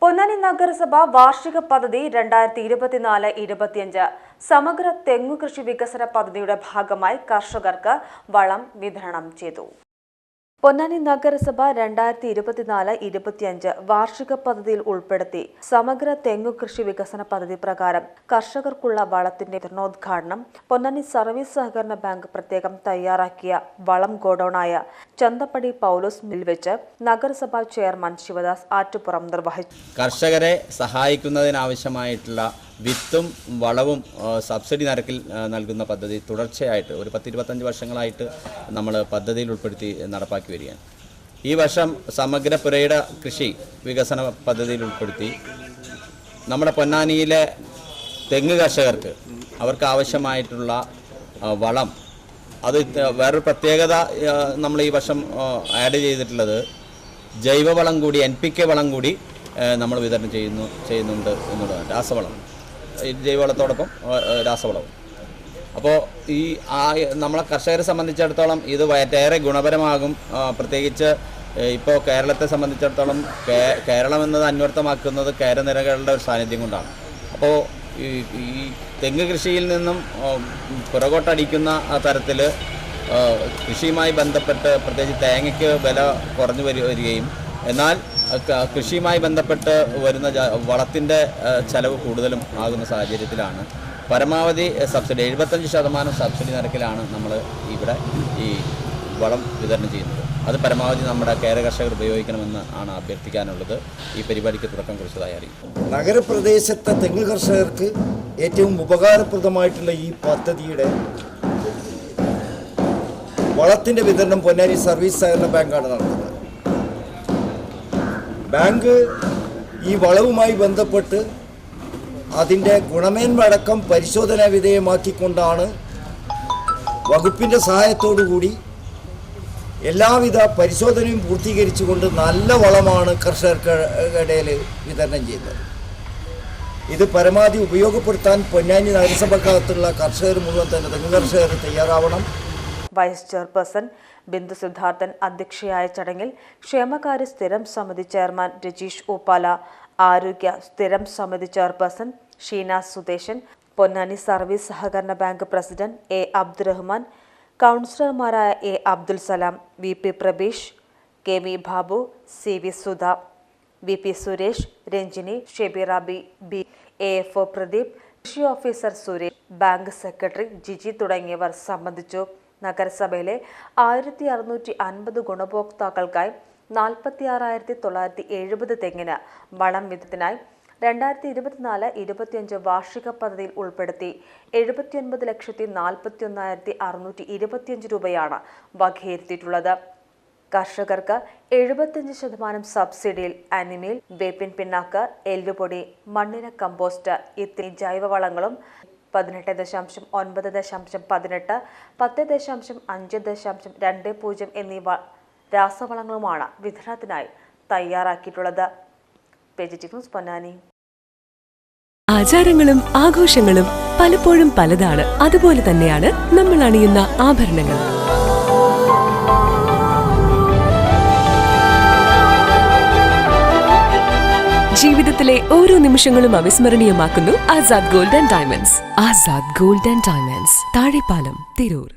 പൊന്നാനി നഗരസഭ വാർഷിക പദ്ധതി 2024-25 സമഗ്ര തെങ്ങുകൃഷി വികസന പദ്ധതിയുടെ ഭാഗമായി കർഷകർക്ക് വളം വിതരണം ചെയ്തു. പൊന്നാനി നഗരസഭ 2024-25 വാർഷിക പദ്ധതിയിൽ ഉൾപ്പെടുത്തി സമഗ്ര തെങ്ങുകൃഷി വികസന പദ്ധതി പ്രകാരം കർഷകർക്കുള്ള വളത്തിന്റെ വിതരണോദ്ഘാടനം പൊന്നാനി സർവീസ് സഹകരണ ബാങ്ക് പ്രത്യേകം തയ്യാറാക്കിയ വളം ഗോഡൌണായ ചന്തപ്പടി പൗലോസ് മിൽ വെച്ച് നഗരസഭാ ചെയർമാൻ ശിവദാസ് ആറ്റുപുറം നിർവഹിച്ചു. കർഷകരെ സഹായിക്കുന്നതിനാവശ്യമായിട്ടുള്ള വിത്തും വളവും സബ്സിഡി നിരക്കിൽ നൽകുന്ന പദ്ധതി തുടർച്ചയായിട്ട് ഒരു 10-25 വർഷങ്ങളായിട്ട് നമ്മൾ പദ്ധതിയിൽ ഉൾപ്പെടുത്തി നടപ്പാക്കി വരികയാണ്. ഈ വർഷം സമഗ്ര പുരയിട കൃഷി വികസന പദ്ധതിയിൽ ഉൾപ്പെടുത്തി നമ്മുടെ പൊന്നാനിയിലെ തെങ്ങ് കർഷകർക്ക് അവർക്ക് ആവശ്യമായിട്ടുള്ള വളം അത് വേറൊരു പ്രത്യേകത നമ്മൾ ഈ വർഷം ആഡ് ചെയ്തിട്ടുള്ളത് ജൈവവളം കൂടി NPK വളം കൂടി നമ്മൾ വിതരണം ചെയ്യുന്നുണ്ട് എന്നുള്ളതാണ്. രാസവളം, ജൈവവളത്തോടൊപ്പം രാസവളവും. അപ്പോൾ നമ്മളെ കർഷകരെ സംബന്ധിച്ചിടത്തോളം ഇത് ഏറെ ഗുണപരമാകും. പ്രത്യേകിച്ച് ഇപ്പോൾ കേരളത്തെ സംബന്ധിച്ചിടത്തോളം കേരളം എന്നത് അന്വർത്ഥമാക്കുന്നത് കയരനിരകളുടെ ഒരു സാന്നിധ്യം കൊണ്ടാണ്. അപ്പോൾ ഈ തെങ്ങ് കൃഷിയിൽ നിന്നും പുറകോട്ടടിക്കുന്ന തരത്തിൽ കൃഷിയുമായി ബന്ധപ്പെട്ട് പ്രത്യേകിച്ച് തേങ്ങയ്ക്ക് വില കുറഞ്ഞു വരികയും എന്നാൽ കൃഷിയുമായി ബന്ധപ്പെട്ട് വരുന്ന വളത്തിൻ്റെ ചെലവ് കൂടുതലും ആകുന്ന സാഹചര്യത്തിലാണ് പരമാവധി സബ്സിഡി 75% സബ്സിഡി നിരക്കിലാണ് നമ്മൾ ഇവിടെ ഈ വളം വിതരണം ചെയ്യുന്നത്. അത് പരമാവധി നമ്മുടെ കേര കർഷകർ ഉപയോഗിക്കണമെന്ന് ആണ് അഭ്യർത്ഥിക്കാനുള്ളത്. ഈ പരിപാടിക്ക് തുടക്കം കുറിച്ചതായി അറിയിക്കും. നഗരപ്രദേശത്തെ തെങ്ങ് കർഷകർക്ക് ഏറ്റവും ഉപകാരപ്രദമായിട്ടുള്ള ഈ പദ്ധതിയുടെ വളത്തിൻ്റെ വിതരണം പൊന്നാനി സർവീസ് സഹകരണ ബാങ്കാണ് നടത്തുന്നത്. ബാങ്ക് ഈ വളവുമായി ബന്ധപ്പെട്ട് അതിൻ്റെ ഗുണമേന്മ അടക്കം പരിശോധനാ വിധേയമാക്കിക്കൊണ്ടാണ് വകുപ്പിൻ്റെ സഹായത്തോടുകൂടി എല്ലാവിധ പരിശോധനയും പൂർത്തീകരിച്ചുകൊണ്ട് നല്ല വളമാണ് കർഷകർക്കിടയിൽ വിതരണം ചെയ്യുന്നത്. ഇത് പരമാവധി ഉപയോഗപ്പെടുത്താൻ പൊന്നാനി നഗരസഭക്കകത്തുള്ള കർഷകർ മുഴുവൻ തന്നെ തെങ്ങ് കർഷകർ തയ്യാറാവണം. വൈസ് ചെയർപേഴ്സൺ ബിന്ദു സിദ്ധാർത്ഥൻ അധ്യക്ഷയായ ചടങ്ങിൽ ക്ഷേമകാര്യ സ്ഥിരം സമിതി ചെയർമാൻ രജീഷ് ഊപ്പാല, ആരോഗ്യ സ്ഥിരം സമിതി ചെയർപേഴ്സൺ ഷീന സുദേശൻ, പൊന്നാനി സർവീസ് സഹകരണ ബാങ്ക് പ്രസിഡന്റ് A. അബ്ദുറഹ്മാൻ, കൗൺസിലർമാരായ A. Abdul Salam, VP Prabeesh, KV Babu, CV Sudha, VP Suresh, Ranjini, ഷെബിറാബി B. AFO Pradeep, കൃഷി officer Suresh, bank secretary Jiji തുടങ്ങിയവർ സംബന്ധിച്ചു. നഗരസഭയിലെ 1650 ഗുണഭോക്താക്കൾക്കായി 46,970 തെങ്ങിന് വളം വിതരണത്തിനായി 2024-25 വാർഷിക പദ്ധതിയിൽ ഉൾപ്പെടുത്തി 79,41,625 രൂപയാണ് വകയിരുത്തിയിട്ടുള്ളത്. കർഷകർക്ക് 75% സബ്സിഡിയിൽ അനിമേൽ, വേപ്പിൻ പിണ്ണാക്ക്, എല്ലുപൊടി, മണ്ണിര കമ്പോസ്റ്റ്, ഇത്തിരി ജൈവവളങ്ങളും 18.9.18, 10.5.20 എന്നീ രാസവളങ്ങളുമാണ് വിതരണത്തിനായി തയ്യാറാക്കിയിട്ടുള്ളത്. പൊന്നാനി. ആചാരങ്ങളും ആഘോഷങ്ങളും പലപ്പോഴും പലതാണ്. അതുപോലെ തന്നെയാണ് നമ്മൾ അണിയുന്ന ആഭരണങ്ങൾ. ജീവിതത്തിലെ ഓരോ നിമിഷങ്ങളും അവിസ്മരണീയമാക്കുന്നു Azad gold and diamonds. Azad gold and diamonds, Thazhepalam, Tirur.